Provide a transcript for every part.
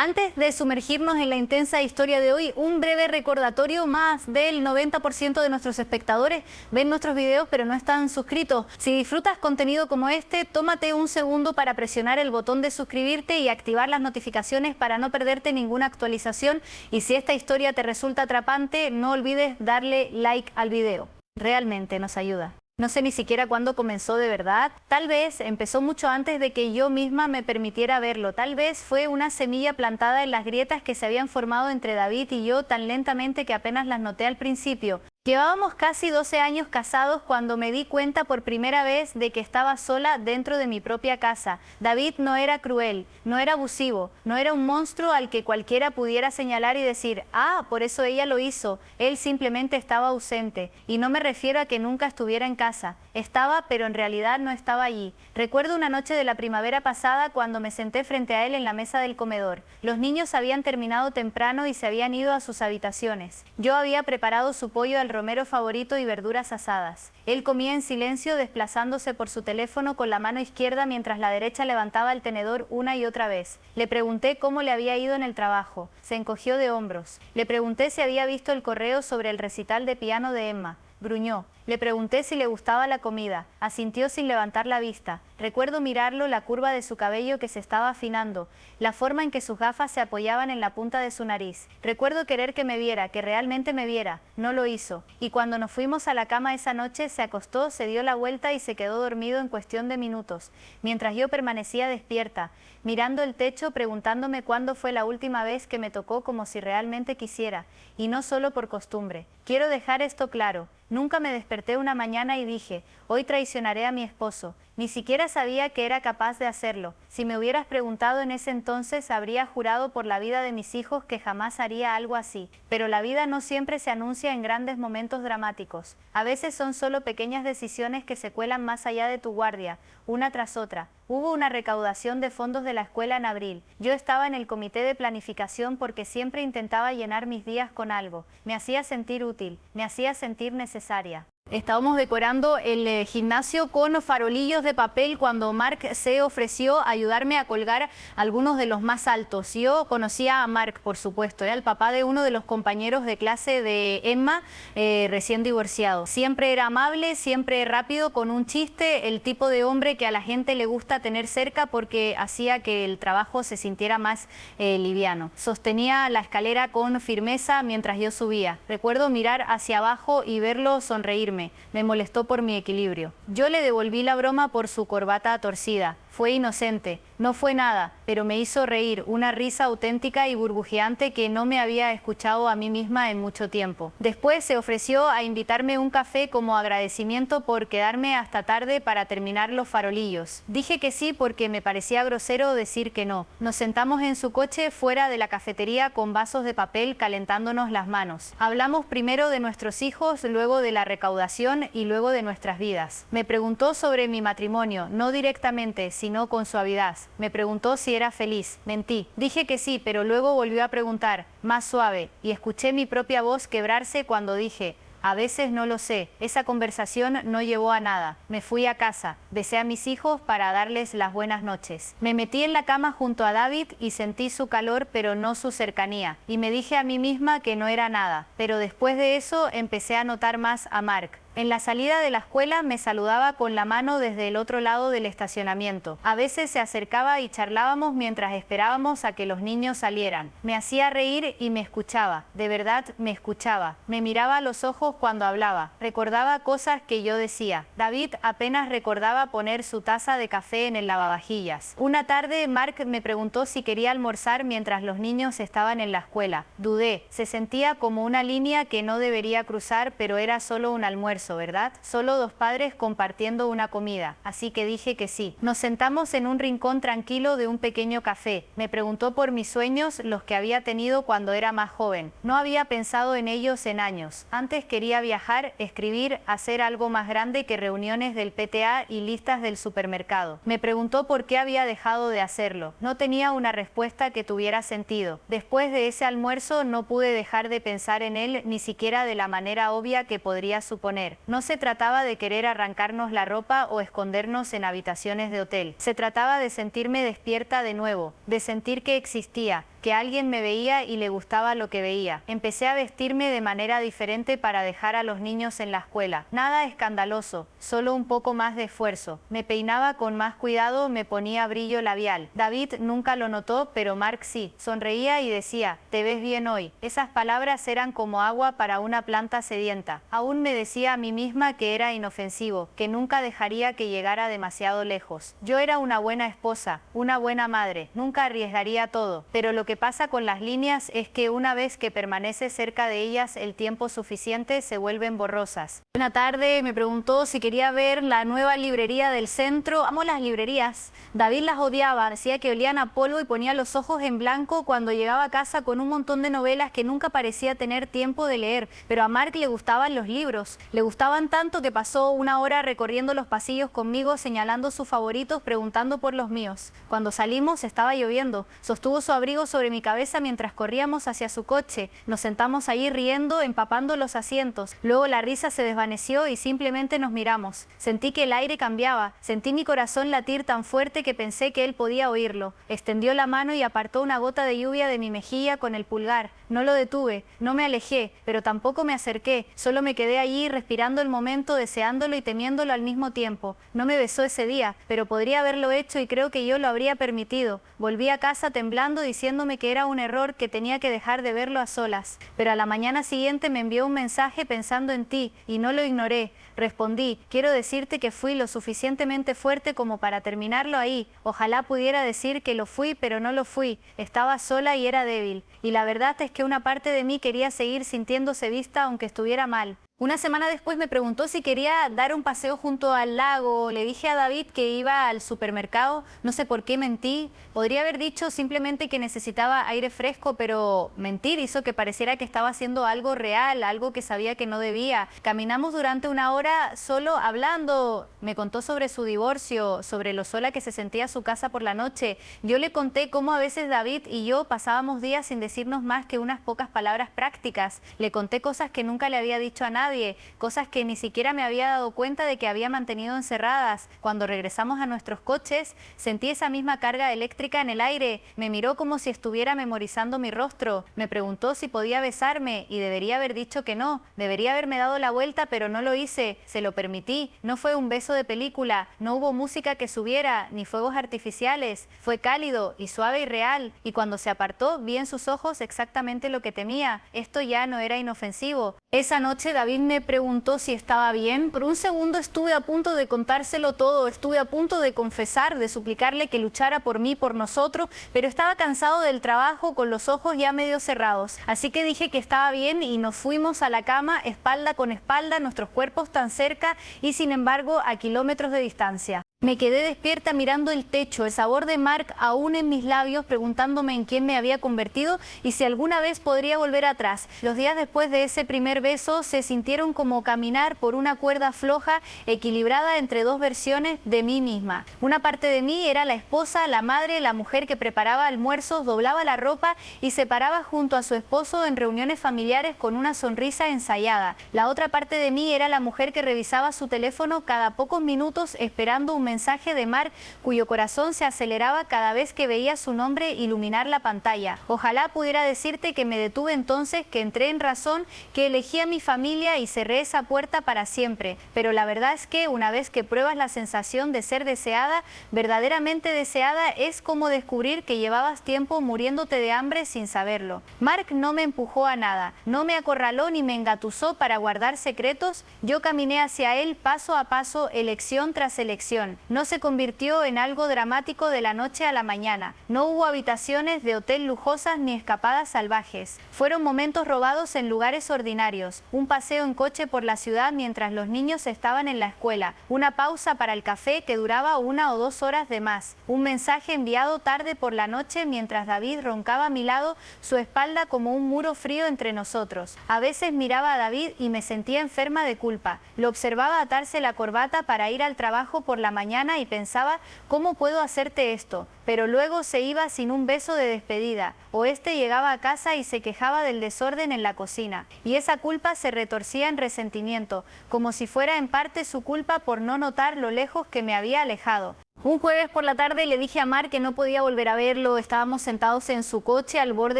Antes de sumergirnos en la intensa historia de hoy, un breve recordatorio: más del 90% de nuestros espectadores ven nuestros videos pero no están suscritos. Si disfrutas contenido como este, tómate un segundo para presionar el botón de suscribirte y activar las notificaciones para no perderte ninguna actualización. Y si esta historia te resulta atrapante, no olvides darle like al video. Realmente nos ayuda. No sé ni siquiera cuándo comenzó de verdad. Tal vez empezó mucho antes de que yo misma me permitiera verlo. Tal vez fue una semilla plantada en las grietas que se habían formado entre David y yo tan lentamente que apenas las noté al principio. Llevábamos casi 12 años casados cuando me di cuenta por primera vez de que estaba sola dentro de mi propia casa. David no era cruel, no era abusivo, no era un monstruo al que cualquiera pudiera señalar y decir: ah, por eso ella lo hizo. Él simplemente estaba ausente. Y no me refiero a que nunca estuviera en casa. Estaba, pero en realidad no estaba allí. Recuerdo una noche de la primavera pasada cuando me senté frente a él en la mesa del comedor. Los niños habían terminado temprano y se habían ido a sus habitaciones. Yo había preparado su pollo al romero favorito y verduras asadas. Él comía en silencio, desplazándose por su teléfono con la mano izquierda mientras la derecha levantaba el tenedor una y otra vez. Le pregunté cómo le había ido en el trabajo. Se encogió de hombros. Le pregunté si había visto el correo sobre el recital de piano de Emma. Gruñó. Le pregunté si le gustaba la comida. Asintió sin levantar la vista. Recuerdo mirarlo, la curva de su cabello que se estaba afinando, la forma en que sus gafas se apoyaban en la punta de su nariz. Recuerdo querer que me viera, que realmente me viera. No lo hizo. Y cuando nos fuimos a la cama esa noche, se acostó, se dio la vuelta y se quedó dormido en cuestión de minutos, mientras yo permanecía despierta, mirando el techo, preguntándome cuándo fue la última vez que me tocó como si realmente quisiera, y no solo por costumbre. Quiero dejar esto claro. Nunca me desperté una mañana y dije: hoy traicionaré a mi esposo. Ni siquiera sabía que era capaz de hacerlo. Si me hubieras preguntado en ese entonces, habría jurado por la vida de mis hijos que jamás haría algo así. Pero la vida no siempre se anuncia en grandes momentos dramáticos. A veces son solo pequeñas decisiones que se cuelan más allá de tu guardia, una tras otra. Hubo una recaudación de fondos de la escuela en abril. Yo estaba en el comité de planificación porque siempre intentaba llenar mis días con algo. Me hacía sentir útil, me hacía sentir necesaria. Estábamos decorando el gimnasio con farolillos de papel cuando Mark se ofreció a ayudarme a colgar algunos de los más altos. Yo conocía a Mark, por supuesto, era el papá de uno de los compañeros de clase de Emma, recién divorciado. Siempre era amable, siempre rápido, con un chiste, el tipo de hombre que a la gente le gusta tener cerca porque hacía que el trabajo se sintiera más liviano. Sostenía la escalera con firmeza mientras yo subía. Recuerdo mirar hacia abajo y verlo sonreírme. Me molestó por mi equilibrio. Yo le devolví la broma por su corbata torcida. Fue inocente, no fue nada, pero me hizo reír, una risa auténtica y burbujeante que no me había escuchado a mí misma en mucho tiempo. Después se ofreció a invitarme un café como agradecimiento por quedarme hasta tarde para terminar los farolillos. Dije que sí porque me parecía grosero decir que no. Nos sentamos en su coche fuera de la cafetería con vasos de papel calentándonos las manos. Hablamos primero de nuestros hijos, luego de la recaudación y luego de nuestras vidas. Me preguntó sobre mi matrimonio, no directamente, sino con suavidad. Me preguntó si era feliz. Mentí. Dije que sí, pero luego volvió a preguntar, más suave, y escuché mi propia voz quebrarse cuando dije: a veces no lo sé. Esa conversación no llevó a nada. Me fui a casa, besé a mis hijos para darles las buenas noches. Me metí en la cama junto a David y sentí su calor pero no su cercanía. Y me dije a mí misma que no era nada. Pero después de eso empecé a notar más a Mark. En la salida de la escuela me saludaba con la mano desde el otro lado del estacionamiento. A veces se acercaba y charlábamos mientras esperábamos a que los niños salieran. Me hacía reír y me escuchaba. De verdad me escuchaba. Me miraba a los ojos cuando hablaba. Recordaba cosas que yo decía. David apenas recordaba poner su taza de café en el lavavajillas. Una tarde Mark me preguntó si quería almorzar mientras los niños estaban en la escuela. Dudé. Se sentía como una línea que no debería cruzar, pero era solo un almuerzo, ¿verdad? Solo dos padres compartiendo una comida, así que dije que sí. Nos sentamos en un rincón tranquilo de un pequeño café. Me preguntó por mis sueños, los que había tenido cuando era más joven. No había pensado en ellos en años. Antes quería viajar, escribir, hacer algo más grande que reuniones del PTA y listas del supermercado. Me preguntó por qué había dejado de hacerlo. No tenía una respuesta que tuviera sentido. Después de ese almuerzo no pude dejar de pensar en él, ni siquiera de la manera obvia que podría suponer. No se trataba de querer arrancarnos la ropa o escondernos en habitaciones de hotel. Se trataba de sentirme despierta de nuevo, de sentir que existía, que alguien me veía y le gustaba lo que veía. Empecé a vestirme de manera diferente para dejar a los niños en la escuela. Nada escandaloso, solo un poco más de esfuerzo. Me peinaba con más cuidado, me ponía brillo labial. David nunca lo notó, pero Mark sí. Sonreía y decía, te ves bien hoy. Esas palabras eran como agua para una planta sedienta. Aún me decía a mí misma que era inofensivo, que nunca dejaría que llegara demasiado lejos. Yo era una buena esposa, una buena madre, nunca arriesgaría todo, pero lo que pasa con las líneas es que una vez que permaneces cerca de ellas el tiempo suficiente se vuelven borrosas. Una tarde me preguntó si quería ver la nueva librería del centro. Amo las librerías. David las odiaba, decía que olían a polvo y ponía los ojos en blanco cuando llegaba a casa con un montón de novelas que nunca parecía tener tiempo de leer, pero a Mark le gustaban los libros. Le gustaban tanto que pasó una hora recorriendo los pasillos conmigo, señalando sus favoritos, preguntando por los míos. Cuando salimos estaba lloviendo. Sostuvo su abrigo sobre mi cabeza mientras corríamos hacia su coche. Nos sentamos ahí riendo, empapando los asientos. Luego la risa se desvaneció y simplemente nos miramos. Sentí que el aire cambiaba. Sentí mi corazón latir tan fuerte que pensé que él podía oírlo. Extendió la mano y apartó una gota de lluvia de mi mejilla con el pulgar. No lo detuve, no me alejé, pero tampoco me acerqué. Solo me quedé allí respirando el momento, deseándolo y temiéndolo al mismo tiempo. No me besó ese día, pero podría haberlo hecho y creo que yo lo habría permitido. Volví a casa temblando, diciéndome que era un error, que tenía que dejar de verlo a solas. Pero a la mañana siguiente me envió un mensaje pensando en ti y no lo ignoré. Respondí, quiero decirte que fui lo suficientemente fuerte como para terminarlo ahí. Ojalá pudiera decir que lo fui, pero no lo fui. Estaba sola y era débil. Y la verdad es que una parte de mí quería seguir sintiéndose vista aunque estuviera mal. Una semana después me preguntó si quería dar un paseo junto al lago. Le dije a David que iba al supermercado. No sé por qué mentí. Podría haber dicho simplemente que necesitaba aire fresco, pero mentir hizo que pareciera que estaba haciendo algo real, algo que sabía que no debía. Caminamos durante una hora solo hablando. Me contó sobre su divorcio, sobre lo sola que se sentía su casa por la noche. Yo le conté cómo a veces David y yo pasábamos días sin decirnos más que unas pocas palabras prácticas. Le conté cosas que nunca le había dicho a nadie, cosas que ni siquiera me había dado cuenta de que había mantenido encerradas. Cuando regresamos a nuestros coches, sentí esa misma carga eléctrica en el aire. Me miró como si estuviera memorizando mi rostro. Me preguntó si podía besarme y debería haber dicho que no. Debería haberme dado la vuelta, pero no lo hice. Se lo permití. No fue un beso de película. No hubo música que subiera, ni fuegos artificiales. Fue cálido y suave y real. Y cuando se apartó, vi en sus ojos exactamente lo que temía. Esto ya no era inofensivo. Esa noche David me preguntó si estaba bien. Por un segundo estuve a punto de contárselo todo. Estuve a punto de confesar, de suplicarle que luchara por mí, por nosotros, pero estaba cansado del trabajo, con los ojos ya medio cerrados. Así que dije que estaba bien y nos fuimos a la cama, espalda con espalda, nuestros cuerpos tan cerca y sin embargo a kilómetros de distancia. Me quedé despierta mirando el techo, el sabor de Mark aún en mis labios, preguntándome en quién me había convertido y si alguna vez podría volver atrás. Los días después de ese primer beso se sintieron como caminar por una cuerda floja, equilibrada entre dos versiones de mí misma. Una parte de mí era la esposa, la madre, la mujer que preparaba almuerzos, doblaba la ropa y se paraba junto a su esposo en reuniones familiares con una sonrisa ensayada. La otra parte de mí era la mujer que revisaba su teléfono cada pocos minutos esperando un mensaje de Mark, cuyo corazón se aceleraba cada vez que veía su nombre iluminar la pantalla. Ojalá pudiera decirte que me detuve entonces, que entré en razón, que elegí a mi familia y cerré esa puerta para siempre. Pero la verdad es que una vez que pruebas la sensación de ser deseada, verdaderamente deseada, es como descubrir que llevabas tiempo muriéndote de hambre sin saberlo. Mark no me empujó a nada, no me acorraló ni me engatusó para guardar secretos. Yo caminé hacia él paso a paso, elección tras elección. No se convirtió en algo dramático de la noche a la mañana. No hubo habitaciones de hotel lujosas ni escapadas salvajes. Fueron momentos robados en lugares ordinarios. Un paseo en coche por la ciudad mientras los niños estaban en la escuela. Una pausa para el café que duraba 1 o 2 horas de más. Un mensaje enviado tarde por la noche mientras David roncaba a mi lado, su espalda como un muro frío entre nosotros. A veces miraba a David y me sentía enferma de culpa. Lo observaba atarse la corbata para ir al trabajo por la mañana y pensaba, ¿cómo puedo hacerte esto? Pero luego se iba sin un beso de despedida, o llegaba a casa y se quejaba del desorden en la cocina, y esa culpa se retorcía en resentimiento, como si fuera en parte su culpa por no notar lo lejos que me había alejado. Un jueves por la tarde le dije a Mark que no podía volver a verlo. Estábamos sentados en su coche al borde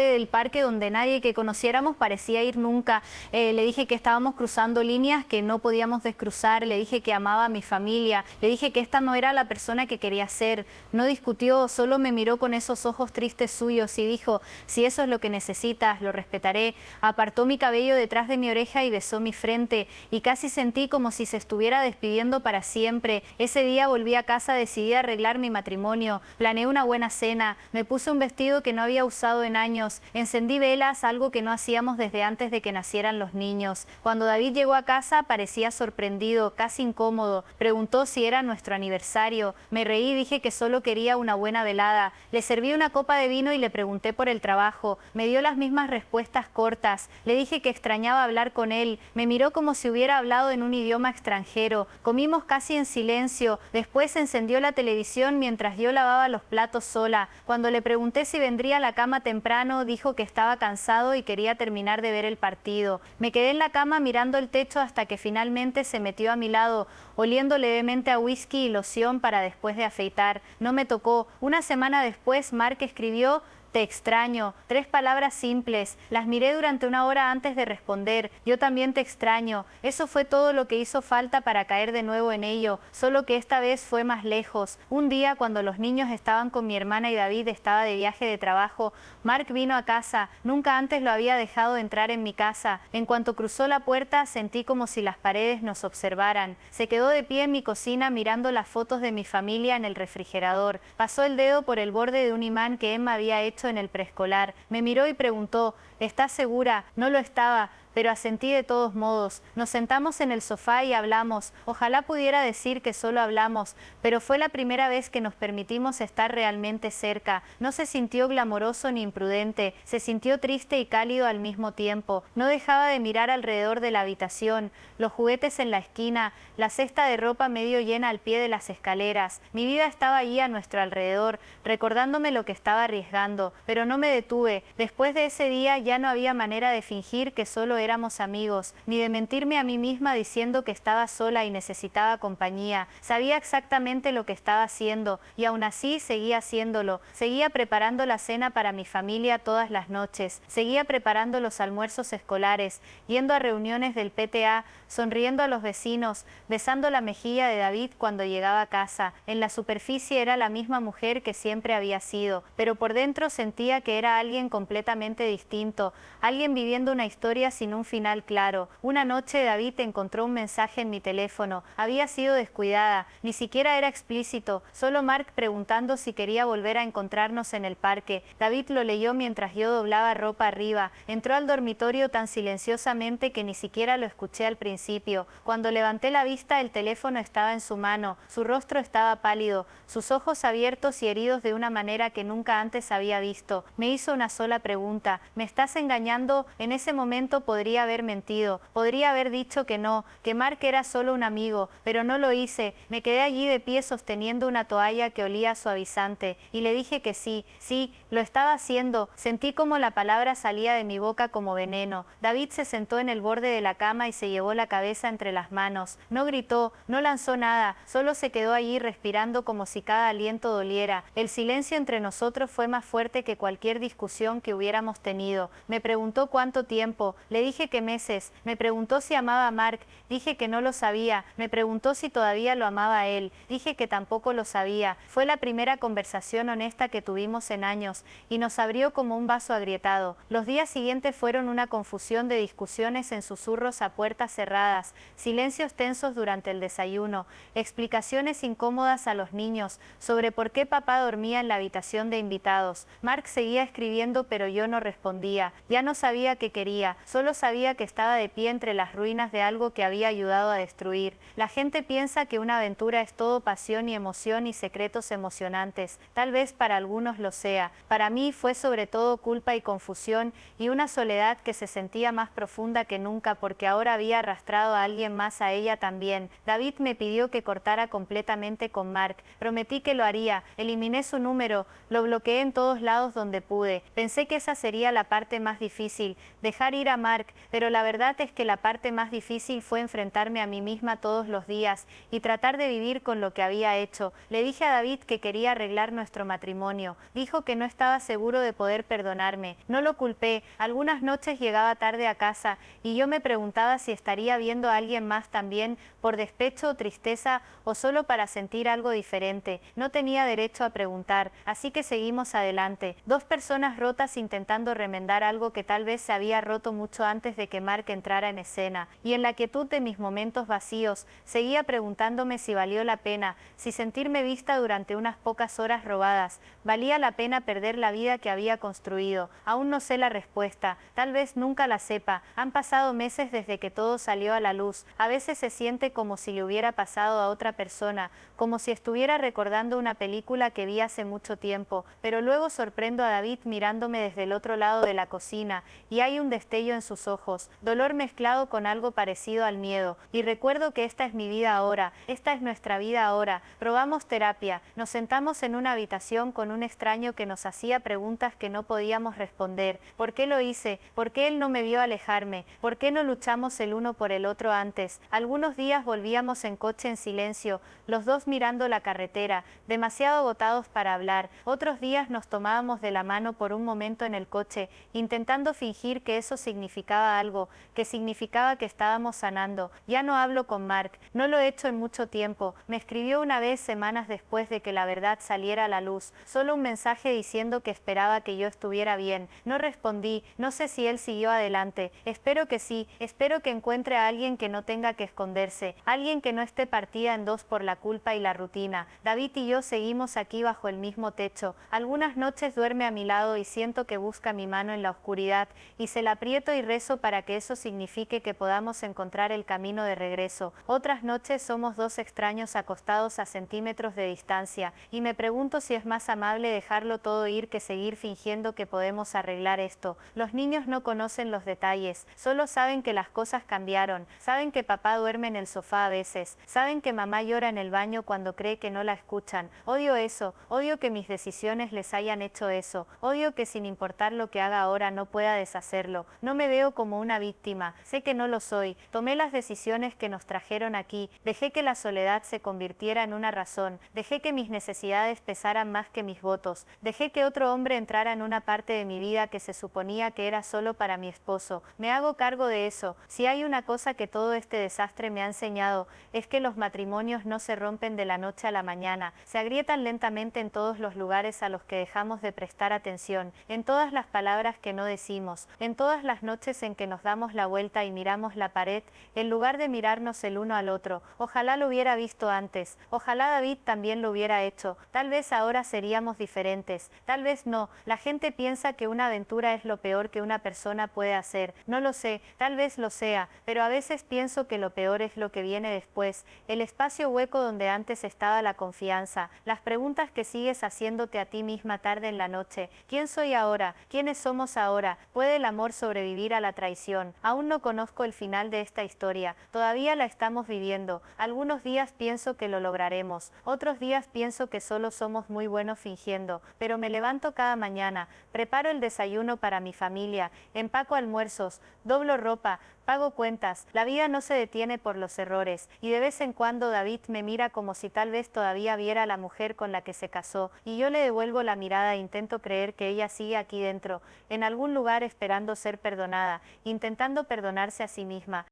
del parque donde nadie que conociéramos parecía ir nunca. Le dije que estábamos cruzando líneas que no podíamos descruzar. Le dije que amaba a mi familia. Le dije que esta no era la persona que quería ser. No discutió, solo me miró con esos ojos tristes suyos y dijo: si eso es lo que necesitas, lo respetaré. Apartó mi cabello detrás de mi oreja y besó mi frente. Y casi sentí como si se estuviera despidiendo para siempre. Ese día volví a casa decidida a arreglar mi matrimonio. Planeé una buena cena. Me puse un vestido que no había usado en años. Encendí velas, algo que no hacíamos desde antes de que nacieran los niños. Cuando David llegó a casa parecía sorprendido, casi incómodo. Preguntó si era nuestro aniversario. Me reí y dije que solo quería una buena velada. Le serví una copa de vino y le pregunté por el trabajo. Me dio las mismas respuestas cortas. Le dije que extrañaba hablar con él. Me miró como si hubiera hablado en un idioma extranjero. Comimos casi en silencio. Después encendió la televisión mientras yo lavaba los platos sola. Cuando le pregunté si vendría a la cama temprano, dijo que estaba cansado y quería terminar de ver el partido. Me quedé en la cama mirando el techo hasta que finalmente se metió a mi lado, oliendo levemente a whisky y loción para después de afeitar. No me tocó. Una semana después, Mark escribió: te extraño. 3 palabras simples. Las miré durante una hora antes de responder. Yo también te extraño. Eso fue todo lo que hizo falta para caer de nuevo en ello, solo que esta vez fue más lejos. Un día, cuando los niños estaban con mi hermana y David estaba de viaje de trabajo, Mark vino a casa. Nunca antes lo había dejado entrar en mi casa. En cuanto cruzó la puerta, sentí como si las paredes nos observaran. Se quedó de pie en mi cocina mirando las fotos de mi familia en el refrigerador. Pasó el dedo por el borde de un imán que Emma había hecho en el preescolar. Me miró y preguntó: ¿estás segura? No lo estaba, pero asentí de todos modos. Nos sentamos en el sofá y hablamos. Ojalá pudiera decir que solo hablamos, pero fue la primera vez que nos permitimos estar realmente cerca. No se sintió glamoroso ni imprudente, se sintió triste y cálido al mismo tiempo. No dejaba de mirar alrededor de la habitación, los juguetes en la esquina, la cesta de ropa medio llena al pie de las escaleras. Mi vida estaba allí a nuestro alrededor, recordándome lo que estaba arriesgando, pero no me detuve. Después de ese día ya no había manera de fingir que solo éramos amigos, ni de mentirme a mí misma diciendo que estaba sola y necesitaba compañía. Sabía exactamente lo que estaba haciendo y aún así seguía haciéndolo. Seguía preparando la cena para mi familia todas las noches. Seguía preparando los almuerzos escolares, yendo a reuniones del PTA, sonriendo a los vecinos, besando la mejilla de David cuando llegaba a casa. En la superficie era la misma mujer que siempre había sido, pero por dentro sentía que era alguien completamente distinto, alguien viviendo una historia sin un final claro. Una noche David encontró un mensaje en mi teléfono. Había sido descuidada, ni siquiera era explícito, solo Mark preguntando si quería volver a encontrarnos en el parque. David lo leyó mientras yo doblaba ropa arriba. Entró al dormitorio tan silenciosamente que ni siquiera lo escuché al principio. Cuando levanté la vista, el teléfono estaba en su mano. Su rostro estaba pálido, sus ojos abiertos y heridos de una manera que nunca antes había visto. Me hizo una sola pregunta: ¿me estás engañando? En ese momento podría haber mentido, podría haber dicho que no, que Mark era solo un amigo, pero no lo hice. Me quedé allí de pie sosteniendo una toalla que olía a suavizante y le dije que sí, lo estaba haciendo. Sentí como la palabra salía de mi boca como veneno. David se sentó en el borde de la cama y se llevó la cabeza entre las manos. No gritó, no lanzó nada, solo se quedó allí respirando como si cada aliento doliera. El silencio entre nosotros fue más fuerte que cualquier discusión que hubiéramos tenido. Me preguntó cuánto tiempo, le dije que meses. Me preguntó si amaba a Mark, dije que no lo sabía. Me preguntó si todavía lo amaba a él, dije que tampoco lo sabía. Fue la primera conversación honesta que tuvimos en años y nos abrió como un vaso agrietado. Los días siguientes fueron una confusión de discusiones en susurros a puertas cerradas, silencios tensos durante el desayuno, explicaciones incómodas a los niños sobre por qué papá dormía en la habitación de invitados. Mark seguía escribiendo, pero yo no respondía. Ya no sabía qué quería, solo sabía que estaba de pie entre las ruinas de algo que había ayudado a destruir. La gente piensa que una aventura es todo pasión y emoción y secretos emocionantes. Tal vez para algunos lo sea. Para mí fue sobre todo culpa y confusión y una soledad que se sentía más profunda que nunca porque ahora había arrastrado a alguien más a ella también. David me pidió que cortara completamente con Mark. Prometí que lo haría. Eliminé su número, lo bloqueé en todos lados donde pude. Pensé que esa sería la parte más difícil, dejar ir a Mark, Mark, pero la verdad es que la parte más difícil fue enfrentarme a mí misma todos los días y tratar de vivir con lo que había hecho. Le dije a David que quería arreglar nuestro matrimonio. Dijo que no estaba seguro de poder perdonarme. No lo culpé. Algunas noches llegaba tarde a casa y yo me preguntaba si estaría viendo a alguien más también, por despecho o tristeza, o solo para sentir algo diferente. No tenía derecho a preguntar, así que seguimos adelante. Dos personas rotas intentando remendar algo que tal vez se había roto mucho antes de que Mark entrara en escena. Y en la quietud de mis momentos vacíos, seguía preguntándome si valió la pena, si sentirme vista durante unas pocas horas robadas, valía la pena perder la vida que había construido. Aún no sé la respuesta, tal vez nunca la sepa. Han pasado meses desde que todo salió a la luz. A veces se siente como si le hubiera pasado a otra persona, como si estuviera recordando una película que vi hace mucho tiempo, pero luego sorprendo a David mirándome desde el otro lado de la cocina, y hay un destello en sus ojos, dolor mezclado con algo parecido al miedo, y recuerdo que esta es mi vida ahora, esta es nuestra vida ahora. Probamos terapia, nos sentamos en una habitación con un extraño que nos hacía preguntas que no podíamos responder. ¿Por qué lo hice? ¿Por qué él no me vio alejarme? ¿Por qué no luchamos el uno por el otro antes? Algunos días volvíamos en coche en silencio, los dos mirando la carretera, demasiado agotados para hablar. Otros días nos tomábamos de la mano por un momento en el coche, intentando fingir que eso significaba algo, que significaba que estábamos sanando. Ya no hablo con Mark, no lo he hecho en mucho tiempo. Me escribió una vez semanas después de que la verdad saliera a la luz, solo un mensaje diciendo que esperaba que yo estuviera bien. No respondí, no sé si él siguió adelante. Espero que sí, espero que encuentre a alguien que no tenga que esconderse, alguien que no esté partida en dos por la culpa y la rutina. David y yo seguimos aquí bajo el mismo techo. Algunas noches duerme a mi lado y siento que busca mi mano en la oscuridad, y se la aprieto y rezo para que eso signifique que podamos encontrar el camino de regreso. Otras noches somos dos extraños acostados a centímetros de distancia, y me pregunto si es más amable dejarlo todo ir que seguir fingiendo que podemos arreglar esto. Los niños no conocen los detalles, solo saben que las cosas cambiaron, saben que papá duerme en el sofá a veces, saben que mamá llora en el baño cuando cree que no la escuchan. Odio eso, odio que mis decisiones les hayan hecho eso, odio que sin importar lo que haga ahora no pueda deshacerlo. No me veo como una víctima, sé que no lo soy, tomé las decisiones que nos trajeron aquí, dejé que la soledad se convirtiera en una razón, dejé que mis necesidades pesaran más que mis votos, dejé que otro hombre entrara en una parte de mi vida que se suponía que era solo para mi esposo. Me hago cargo de eso. Si hay una cosa que todo este desastre me ha enseñado, es que los matrimonios no se rompen de la noche a la mañana, se agrietan lentamente en todos los lugares a los que dejamos de prestar atención, en todas las palabras que no decimos, en todas las noches en que nos damos la vuelta y miramos la pared, en lugar de mirarnos el uno al otro. Ojalá lo hubiera visto antes, ojalá David también lo hubiera hecho, tal vez ahora seríamos diferentes, tal vez no. La gente piensa que una aventura es lo peor que una persona puede hacer, no lo sé, tal vez lo sea, pero a veces pienso que lo peor es lo que viene después, el espacio hueco donde antes estaba la confianza, las preguntas que sigues haciéndote a ti misma tarde en la noche. ¿Quién soy ahora? ¿Quiénes somos ahora? ¿Puede el amor sobrevivir a la traición? Aún no conozco el final de esta historia, todavía la estamos viviendo. Algunos días pienso que lo lograremos, otros días pienso que solo somos muy buenos fingiendo, pero me levanto cada mañana, preparo el desayuno para mi familia, empaco almuerzos, doblo ropa, pago cuentas. La vida no se detiene por los errores, y de vez en cuando David me mira como si tal vez todavía viera a la mujer con la que se casó, y yo le devuelvo la mirada e intento creer que ella sigue aquí dentro, en algún lugar esperando ser perdonada, intentando perdonarse a sí misma.